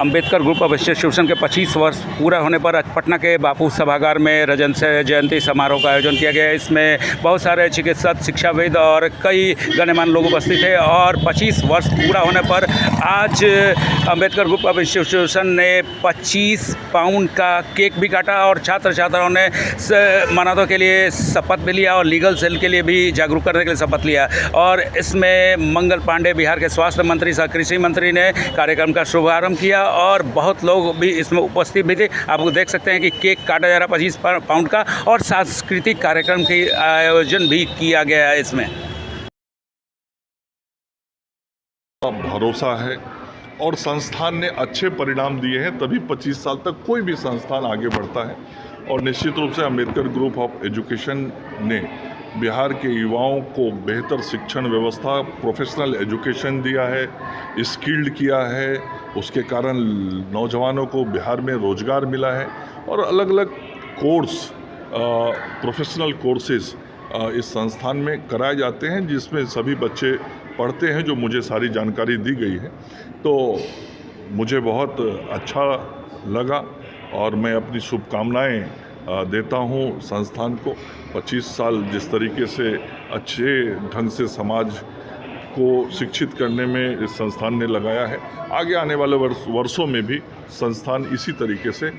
Ambedkar group of institution के 25 वर्ष पूरा होने पर आज पटना के बापू सभागार में रजत जयंती समारोह का आयोजन किया गया है। इसमें बहुत सारे चिकित्सक, शिक्षाविद और कई गणमान्य लोग उपस्थित थे और 25 वर्ष पूरा होने पर आज अंबेडकर ग्रुप ऑफ इंस्टीट्यूशन ने 25 पाउंड का केक भी काटा और छात्र छात्राओं ने मानवता के लिए शपथ भी लिया और लीगल सेल के लिए भी जागरूक करने के लिए शपथ लिया। और इसमें मंगल पांडे बिहार के स्वास्थ्य मंत्री सह कृषि मंत्री ने कार्यक्रम का शुभारंभ किया और बहुत लोग भी इसमें उपस्थित भी थे। आप देख सकते हैं कि केक काटा जा रहा 25 पाउंड का और सांस्कृतिक कार्यक्रम के आयोजन भी किया गया है। इसमें भरोसा है और संस्थान ने अच्छे परिणाम दिए हैं, तभी 25 साल तक कोई भी संस्थान आगे बढ़ता है। और निश्चित रूप से अंबेडकर ग्रुप ऑफ एजुकेशन ने बिहार के युवाओं को बेहतर शिक्षण व्यवस्था, प्रोफेशनल एजुकेशन दिया है, स्किल्ड किया है। उसके कारण नौजवानों को बिहार में रोजगार मिला है और अलग अलग कोर्स, प्रोफेशनल कोर्सेज इस संस्थान में कराए जाते हैं, जिसमें सभी बच्चे पढ़ते हैं, जो मुझे सारी जानकारी दी गई है। तो मुझे बहुत अच्छा लगा और मैं अपनी शुभकामनाएं देता हूं संस्थान को। 25 साल जिस तरीके से अच्छे ढंग से समाज को शिक्षित करने में इस संस्थान ने लगाया है, आगे आने वाले वर्षों में भी संस्थान इसी तरीके से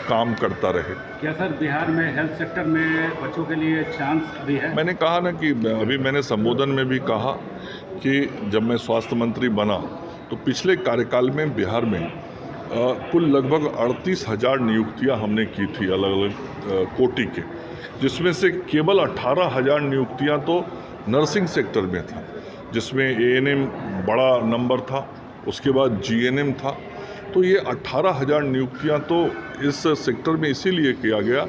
काम करता रहे। क्या सर बिहार में हेल्थ सेक्टर में बच्चों के लिए चांस भी है? मैंने कहा ना कि अभी मैंने संबोधन में भी कहा कि जब मैं स्वास्थ्य मंत्री बना तो पिछले कार्यकाल में बिहार में कुल लगभग 38,000 नियुक्तियां हमने की थी अलग अलग कोटि के, जिसमें से केवल 18,000 नियुक्तियां तो नर्सिंग सेक्टर में थी, जिसमें एएनएम बड़ा नंबर था, उसके बाद जीएनएम था। तो ये 18,000 नियुक्तियां तो इस सेक्टर में इसीलिए किया गया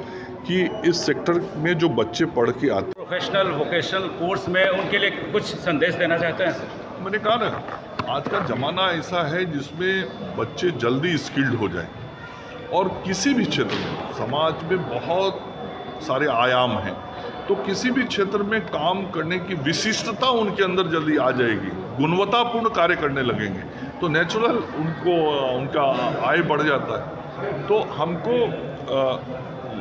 कि इस सेक्टर में जो बच्चे पढ़ के आते, प्रोफेशनल वोकेशनल कोर्स में उनके लिए कुछ संदेश देना चाहते हैं सर? मैंने कहा ना, आज का ज़माना ऐसा है जिसमें बच्चे जल्दी स्किल्ड हो जाएं और किसी भी क्षेत्र में, समाज में बहुत सारे आयाम हैं, तो किसी भी क्षेत्र में काम करने की विशिष्टता उनके अंदर जल्दी आ जाएगी, गुणवत्तापूर्ण कार्य करने लगेंगे, तो नेचुरल उनका आय बढ़ जाता है। तो हमको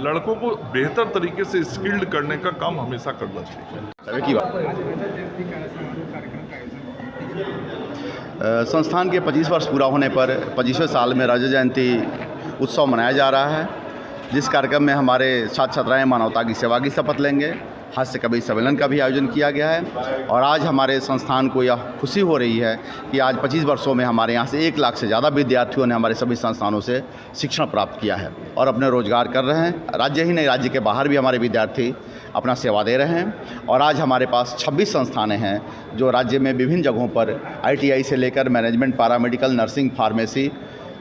लड़कों को बेहतर तरीके से स्किल्ड करने का काम हमेशा करना चाहिए। संस्थान के 25 वर्ष पूरा होने पर 25वें साल में रजत जयंती उत्सव मनाया जा रहा है, जिस कार्यक्रम में हमारे छात्र छात्राएँ मानवता की सेवा की शपथ लेंगे। हास्य कवि सम्मेलन का भी आयोजन किया गया है और आज हमारे संस्थान को यह खुशी हो रही है कि आज 25 वर्षों में हमारे यहाँ से 1 लाख से ज़्यादा विद्यार्थियों ने हमारे सभी संस्थानों से शिक्षण प्राप्त किया है और अपने रोजगार कर रहे हैं। राज्य ही नहीं, राज्य के बाहर भी हमारे विद्यार्थी अपना सेवा दे रहे हैं और आज हमारे पास 26 संस्थानें हैं जो राज्य में विभिन्न जगहों पर ITI से लेकर मैनेजमेंट, पैरामेडिकल, नर्सिंग, फार्मेसी,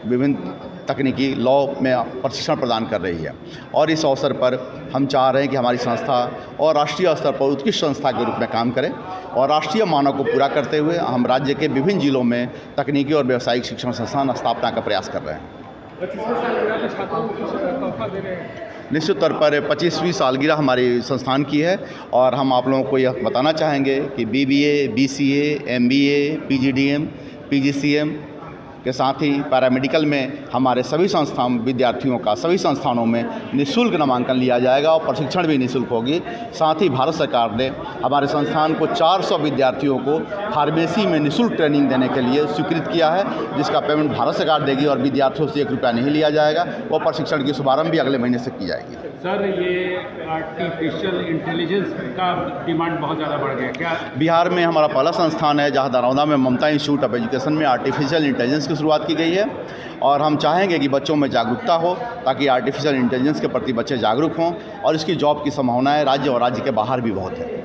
विभिन्न तकनीकी, लॉ में प्रशिक्षण प्रदान कर रही है। और इस अवसर पर हम चाह रहे हैं कि हमारी संस्था और राष्ट्रीय स्तर पर उत्कृष्ट संस्था के रूप में काम करें और राष्ट्रीय मानव को पूरा करते हुए हम राज्य के विभिन्न जिलों में तकनीकी और व्यावसायिक शिक्षण संस्थान स्थापना का प्रयास कर रहे हैं। निश्चित तौर पर 25वीं सालगिरह हमारी संस्थान की है और हम आप लोगों को यह बताना चाहेंगे कि BBA, BCA, MBA, PGDM, PGCM के साथ ही पैरामेडिकल में हमारे सभी विद्यार्थियों का सभी संस्थानों में निःशुल्क नामांकन लिया जाएगा और प्रशिक्षण भी निःशुल्क होगी। साथ ही भारत सरकार ने हमारे संस्थान को 400 विद्यार्थियों को फार्मेसी में निःशुल्क ट्रेनिंग देने के लिए स्वीकृत किया है, जिसका पेमेंट भारत सरकार देगी और विद्यार्थियों से 1 रुपया नहीं लिया जाएगा। वो प्रशिक्षण की शुभारंभ भी अगले महीने से की जाएगी। सर, ये आर्टिफिशियल इंटेलिजेंस का डिमांड बहुत ज़्यादा बढ़ गया क्या? बिहार में हमारा पहला संस्थान है जहाँ दरौदा में ममता इंस्टीट्यूट ऑफ एजुकेशन में आर्टिफिशियल इंटेलिजेंस की शुरुआत की गई है और हम चाहेंगे कि बच्चों में जागरूकता हो ताकि आर्टिफिशियल इंटेलिजेंस के प्रति बच्चे जागरूक हों और इसकी जॉब की संभावनाएं राज्य और राज्य के बाहर भी बहुत है।